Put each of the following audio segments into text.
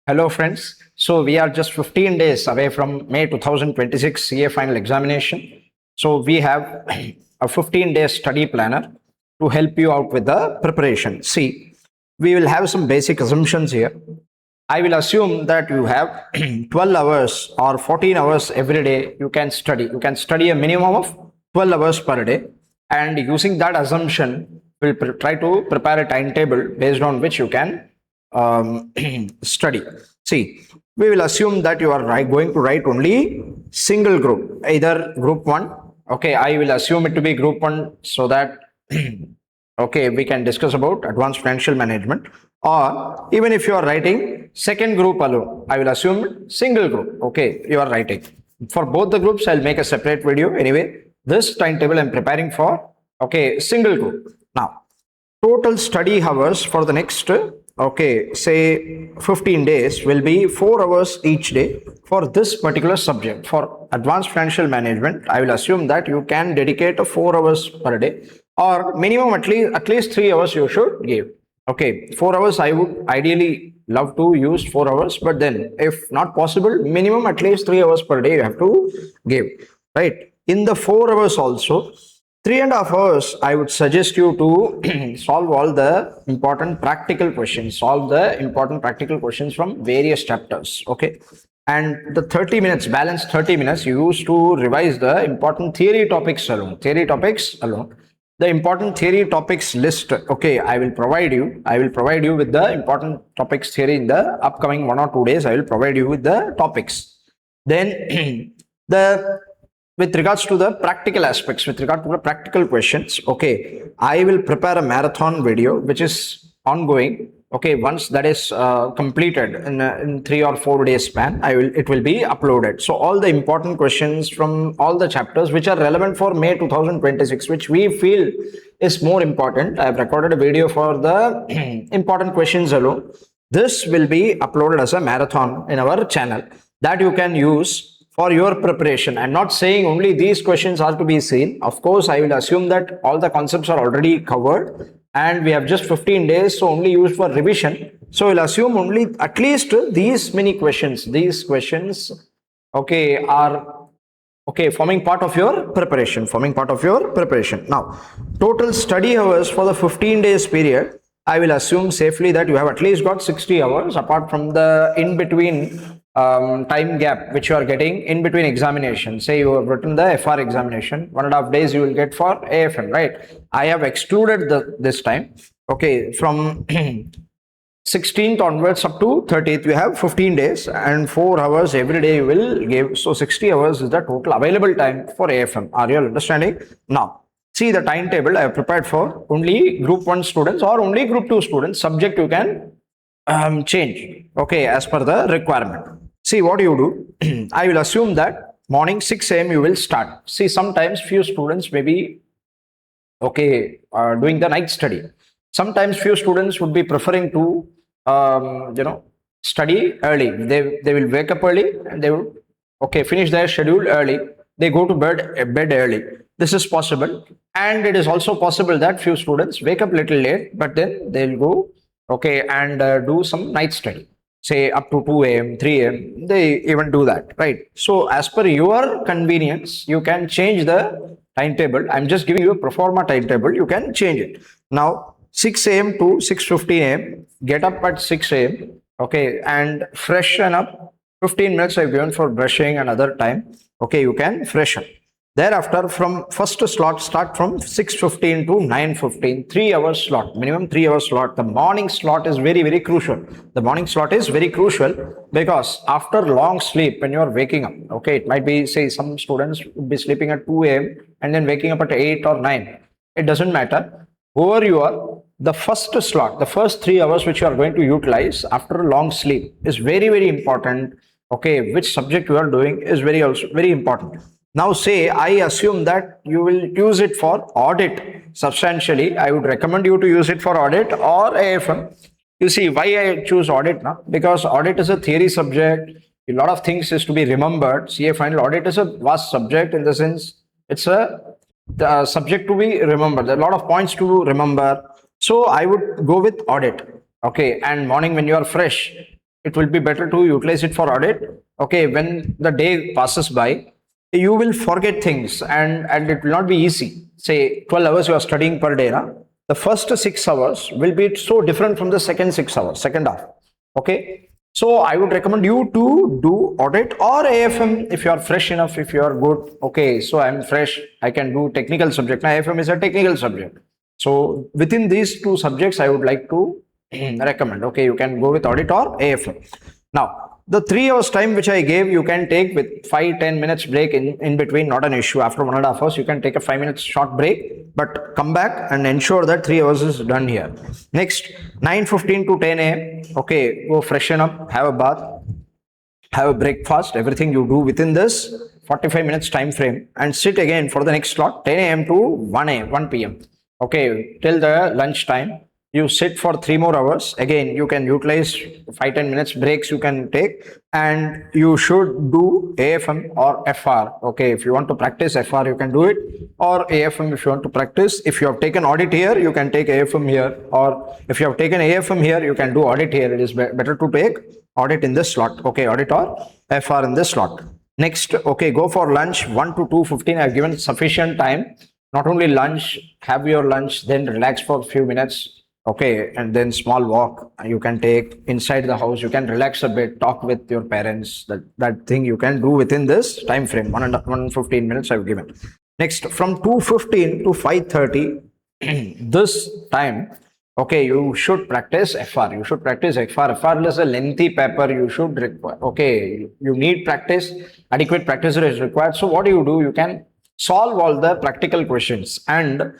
Hello friends. So we are just 15 days away from May 2026 CA final examination. So we have a 15-day study planner to help you out with the preparation. See, we will have some basic assumptions here. I will assume that you have 12 hours or 14 hours every day you can study. You can study a minimum of 12 hours per day, and using that assumption, we'll try to prepare a timetable based on which you can study. See, we will assume that you are going to write only single group, either group 1. Okay, I will assume it to be group 1 so that okay, we can discuss about advanced financial management. Or even if you are writing second group alone, I will assume single group. Okay, you are writing. For both the groups, I'll make a separate video. Anyway, this timetable I'm preparing for, okay, single group. Now, total study hours for the next, okay, say 15 days will be 4 hours each day for this particular subject. For advanced financial management, I will assume that you can dedicate 4 hours per day, or minimum at least 3 hours you should give. Okay, 4 hours I would ideally love to use 4 hours, but then if not possible, minimum at least 3 hours per day you have to give, right? In the 4 hours also, 3.5 hours, I would suggest you to solve all the important practical questions, solve the important practical questions from various chapters. Okay. And the 30 minutes, balance 30 minutes, you use to revise the important theory topics alone. The important theory topics list, okay, I will provide you with the important topics theory in the upcoming 1 or 2 days. I will provide you with the topics. Then with regards to the practical aspects, with regard to the practical questions, okay, I will prepare a marathon video which is ongoing. Okay, once that is completed in 3 or 4 days span, it will be uploaded. So all the important questions from all the chapters which are relevant for May 2026, which we feel is more important, I have recorded a video for the important questions alone. This will be uploaded as a marathon in our channel that you can use for your preparation. I'm not saying only these questions are to be seen. Of course, I will assume that all the concepts are already covered and we have just 15 days, so only used for revision. So we'll assume only at least these many questions. These questions, okay, are okay forming part of your preparation. Now, total study hours for the 15 days period, I will assume safely that you have at least got 60 hours apart from the in between time gap which you are getting in between examination. Say you have written the FR examination, 1.5 days you will get for AFM, right? I have excluded this time. Okay, from 16th onwards up to 30th, we have 15 days and 4 hours every day you will give. So 60 hours is the total available time for AFM. Are you all understanding? Now, see the timetable I have prepared for only group 1 students or only group 2 students. Subject you can change, okay, as per the requirement. See what you do. I will assume that morning 6 a.m. you will start. See, sometimes few students may be okay doing the night study. Sometimes few students would be preferring to study early. They will wake up early and they will finish their schedule early. They go to bed early. This is possible, and it is also possible that few students wake up little late, but then they'll go and do some night study, say up to 2 a.m., 3 a.m. They even do that, right? So as per your convenience, you can change the timetable. I'm just giving you a pro forma timetable. You can change it. Now, 6 a.m. to 6:15 a.m. Get up at 6 a.m. Okay, and freshen up. 15 minutes I've given for brushing and other time. Okay, you can freshen. Thereafter, from first slot, start from 6:15 to 9:15, 3 hours slot, minimum 3 hours slot. The morning slot is very, very crucial. The morning slot is very crucial because after long sleep, when you are waking up, okay, it might be, say, some students would be sleeping at 2 a.m. and then waking up at 8 or 9. It doesn't matter. Whoever you are, the first slot, the first 3 hours which you are going to utilize after long sleep is very, very important. Okay, which subject you are doing is very important. Now, say I assume that you will use it for audit substantially. I would recommend you to use it for audit or AFM. You see why I choose audit now? Because audit is a theory subject. A lot of things is to be remembered. CA final audit is a vast subject in the sense it's the subject to be remembered. There are a lot of points to remember. So I would go with audit. Okay, and morning when you are fresh, it will be better to utilize it for audit. Okay, when the day passes by, you will forget things, and it will not be easy. Say 12 hours you are studying per day, na? The first 6 hours will be so different from the second 6 hours, second half. Okay, so I would recommend you to do audit or AFM if you are fresh enough, if you are good. Okay, so I'm fresh, I can do technical subject. Now AFM is a technical subject. So within these two subjects, I would like to recommend. Okay, you can go with audit or AFM. Now, the 3 hours time which I gave, you can take with 5-10 minutes break in between, not an issue. After 1.5 hours, you can take a 5 minutes short break, but come back and ensure that 3 hours is done here. Next, 9:15 to 10 a.m. Okay, go freshen up, have a bath, have a breakfast, everything you do within this 45 minutes time frame, and sit again for the next slot 10 a.m. to 1 p.m. Okay, till the lunch time you sit for 3 more hours. Again, you can utilize 5-10 minutes breaks you can take, and you should do AFM or FR. Okay, if you want to practice FR, you can do it, or AFM if you want to practice. If you have taken audit here, you can take AFM here, or if you have taken AFM here, you can do audit here. It is better to take audit in this slot. Okay, audit or FR in this slot. Next, okay, go for lunch 1 to 2:15. I've given sufficient time. Not only lunch, have your lunch, then relax for a few minutes. Okay, and then small walk you can take inside the house. You can relax a bit, talk with your parents. That thing you can do within this time frame. 115 minutes I've given. Next, from 2:15 to 5:30, this time, okay, you should practice FR. You should practice FR. FR is a lengthy paper. You should require. Okay, you need practice. Adequate practice is required. So what do? You can solve all the practical questions. And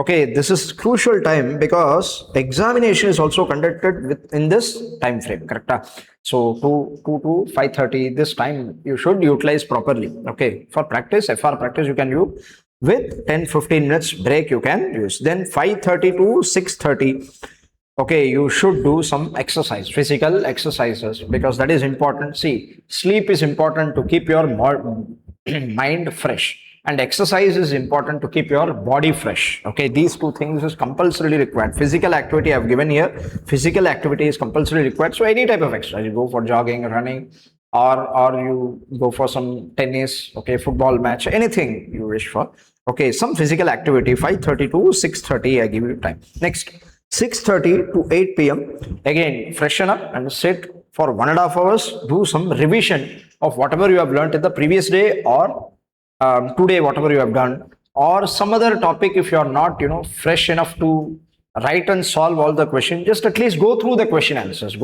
okay, this is crucial time because examination is also conducted within this time frame, correct? So 2 to 5:30, this time you should utilize properly. Okay, for practice, FR practice you can use with 10-15 minutes break you can use. Then 5:30 to 6:30, okay, you should do some exercise, physical exercises, because that is important. See, sleep is important to keep your mind fresh, and exercise is important to keep your body fresh. Okay, these two things is compulsorily required. Physical activity I've given here. Physical activity is compulsorily required. So any type of exercise, you go for jogging, running, or you go for some tennis, okay, football match, anything you wish for. Okay, some physical activity. 5:30 to 6:30 I give you time. Next, 6:30 to 8 p.m. again freshen up and sit for 1.5 hours. Do some revision of whatever you have learned in the previous day, or today whatever you have done, or some other topic. If you are not fresh enough to write and solve all the question, just at least go through the question answers.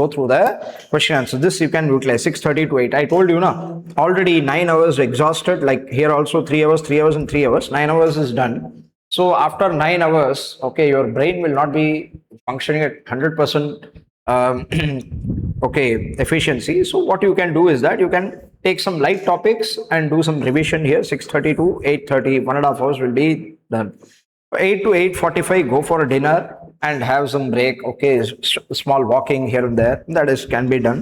This you can utilize. 6:30 to 8, I told you now, already 9 hours exhausted. Like here also 3 hours, 3 hours and 3 hours, 9 hours is done. So after 9 hours, okay, your brain will not be functioning at 100% okay, efficiency. So what you can do is that you can take some light topics and do some revision here. 6:30 to 8:30, 1.5 hours will be done. 8 to 8:45, go for a dinner and have some break. Okay, small walking here and there, that is can be done.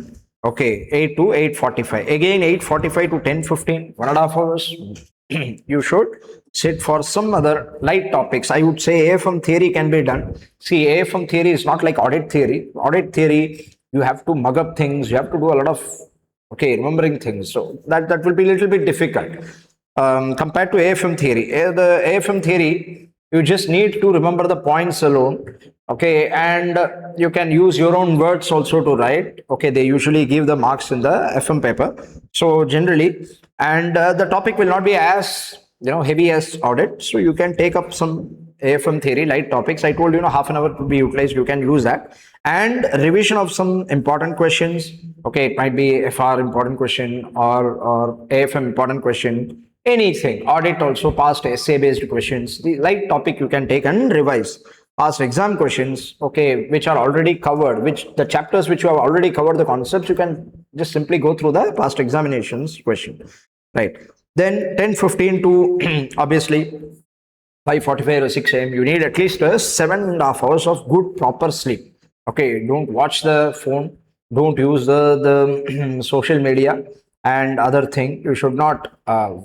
Okay, 8 to 8:45, again 8:45 to 10:15, 1.5 hours. You should sit for some other light topics. I would say AFM theory can be done. See, AFM theory is not like audit theory. Audit theory, you have to mug up things, you have to do a lot of remembering things. So that will be a little bit difficult compared to AFM theory. The AFM theory, you just need to remember the points alone. Okay, and you can use your own words also to write. Okay, they usually give the marks in the FM paper. So generally, and the topic will not be as heavy as audit. So you can take up some AFM theory light topics. I told half an hour to be utilized. You can use that, and revision of some important questions. Okay, it might be FR important question or AFM important question. Anything. Audit also, past essay based questions. The light topic you can take and revise. Past exam questions, okay, which are already covered, which the chapters which you have already covered the concepts, you can just simply go through the past examinations question, right? Then 10:15 to obviously 5:45 or 6 a.m. you need at least 7.5 hours of good proper sleep. Okay, don't watch the phone, don't use the social media and other thing. You should not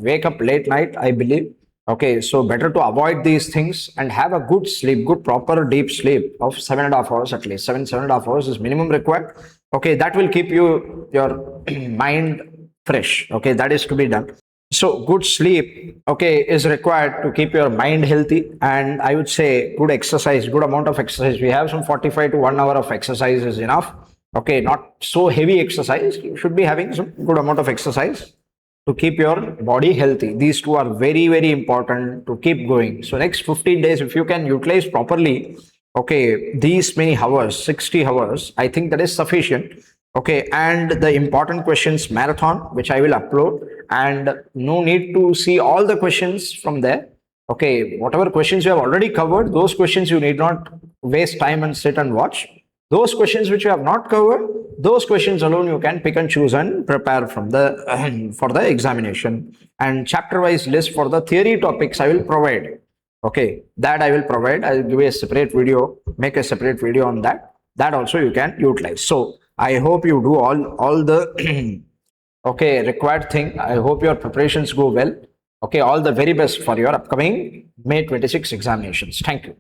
wake up late night, I believe. Okay, so better to avoid these things and have a good sleep, good proper deep sleep of 7.5 hours at least. 7.5 hours is minimum required. Okay, that will keep your mind fresh. Okay, that is to be done. So good sleep, okay, is required to keep your mind healthy, and I would say good exercise, good amount of exercise. We have some 45 to 1 hour of exercise is enough. Okay, not so heavy exercise. You should be having some good amount of exercise to keep your body healthy. These two are very, very important to keep going. So next 15 days, if you can utilize properly, okay, these many hours, 60 hours, I think that is sufficient. Okay, and the important questions marathon, which I will upload, and no need to see all the questions from there. Okay, whatever questions you have already covered, those questions you need not waste time and sit and watch. Those questions which you have not covered, those questions alone you can pick and choose and prepare from the for the examination. And chapter wise list for the theory topics I will provide. Okay, that I will provide. I'll give you a separate video, make a separate video on that. That also you can utilize. So I hope you do all the okay required thing. I hope your preparations go well. Okay, all the very best for your upcoming May 26 examinations. Thank you.